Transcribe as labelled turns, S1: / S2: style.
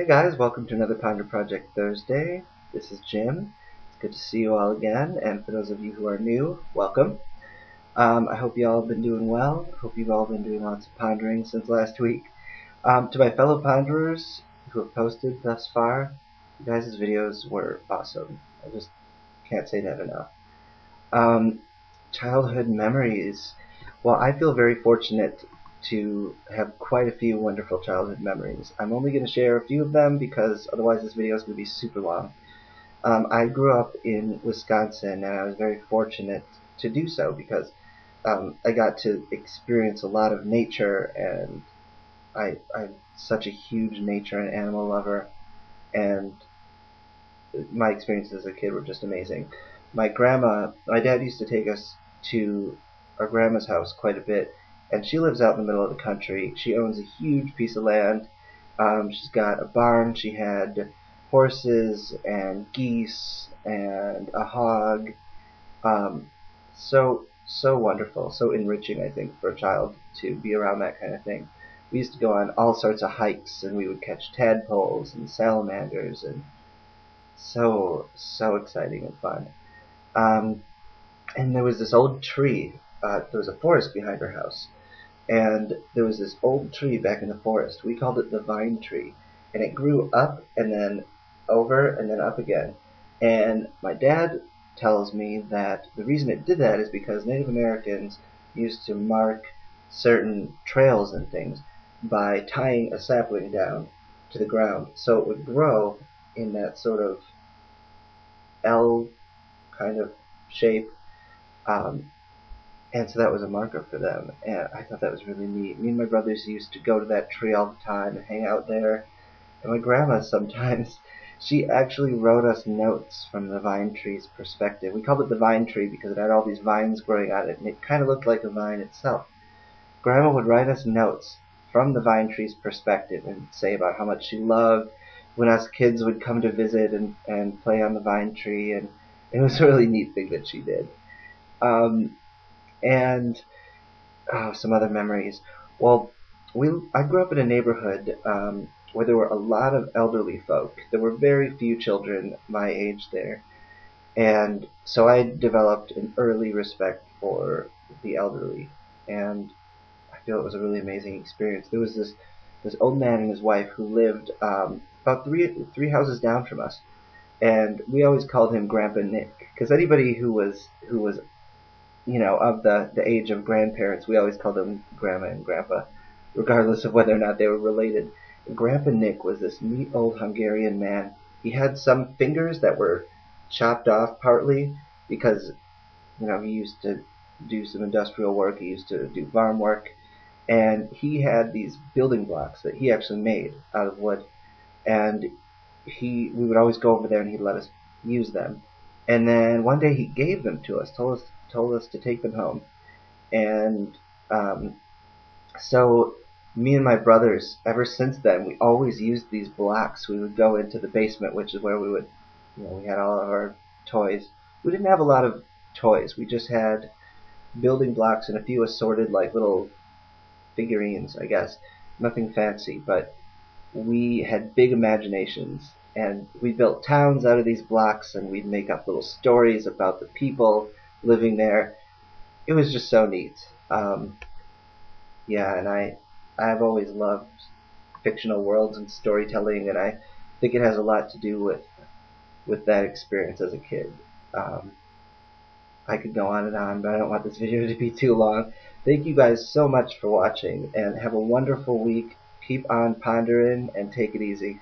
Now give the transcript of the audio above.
S1: guys, welcome to another Ponder Project Thursday. This is Jim. It's good to see you all again, and for those of you who are new, welcome. I hope you all have been doing well. I hope you've all been doing lots of pondering since last week. To my fellow ponderers who have posted thus far, you guys' videos were awesome. I just can't say that enough. Childhood memories. Well, I feel very fortunate to have quite a few wonderful childhood memories. I'm only going to share a few of them because otherwise this video is going to be super long. I grew up in Wisconsin, and I was very fortunate to do so because I got to experience a lot of nature, and I'm such a huge nature and animal lover, and my experiences as a kid were just amazing. My dad used to take us to our grandma's house quite a bit, and she lives out in the middle of the country. She owns a huge piece of land. She's got a barn. She had horses and geese and a hog. So wonderful, so enriching, I think, for a child to be around that kind of thing. We used to go on all sorts of hikes, and we would catch tadpoles and salamanders, and so exciting and fun. And there was this old tree. There was a forest behind our house, and there was this old tree back in the forest. We called it the vine tree, and it grew up and then over and then up again. And my dad tells me that the reason it did that is because Native Americans used to mark certain trails and things by tying a sapling down to the ground, so it would grow in that sort of L kind of shape. And so that was a marker for them, and I thought that was really neat. Me and my brothers used to go to that tree all the time and hang out there. And my grandma sometimes, she actually wrote us notes from the vine tree's perspective. We called it the vine tree because it had all these vines growing on it, and it kind of looked like a vine itself. Grandma would write us notes from the vine tree's perspective and say about how much she loved when us kids would come to visit and play on the vine tree, and it was a really neat thing that she did. And some other memories. Well, I grew up in a neighborhood where there were a lot of elderly folk. There were very few children my age there, and so I developed an early respect for the elderly, and I feel it was a really amazing experience. There was this old man and his wife who lived about three houses down from us, and we always called him Grandpa Nick because anybody who was of the age of grandparents, we always called them Grandma and Grandpa, regardless of whether or not they were related. Grandpa Nick was this neat old Hungarian man. He had some fingers that were chopped off partly because, he used to do some industrial work. He used to do farm work. And he had these building blocks that he actually made out of wood. And we would always go over there and he'd let us use them. And then one day he gave them to us, told us to take them home. And so me and my brothers, ever since then, we always used these blocks. We would go into the basement, which is where we had all of our toys. We didn't have a lot of toys. We just had building blocks and a few assorted like little figurines, I guess. Nothing fancy, but we had big imaginations. And we built towns out of these blocks, and we'd make up little stories about the people living there. It was just so neat. And I've always loved fictional worlds and storytelling, and I think it has a lot to do with that experience as a kid. I could go on and on, but I don't want this video to be too long. Thank you guys so much for watching, and have a wonderful week. Keep on pondering, and take it easy.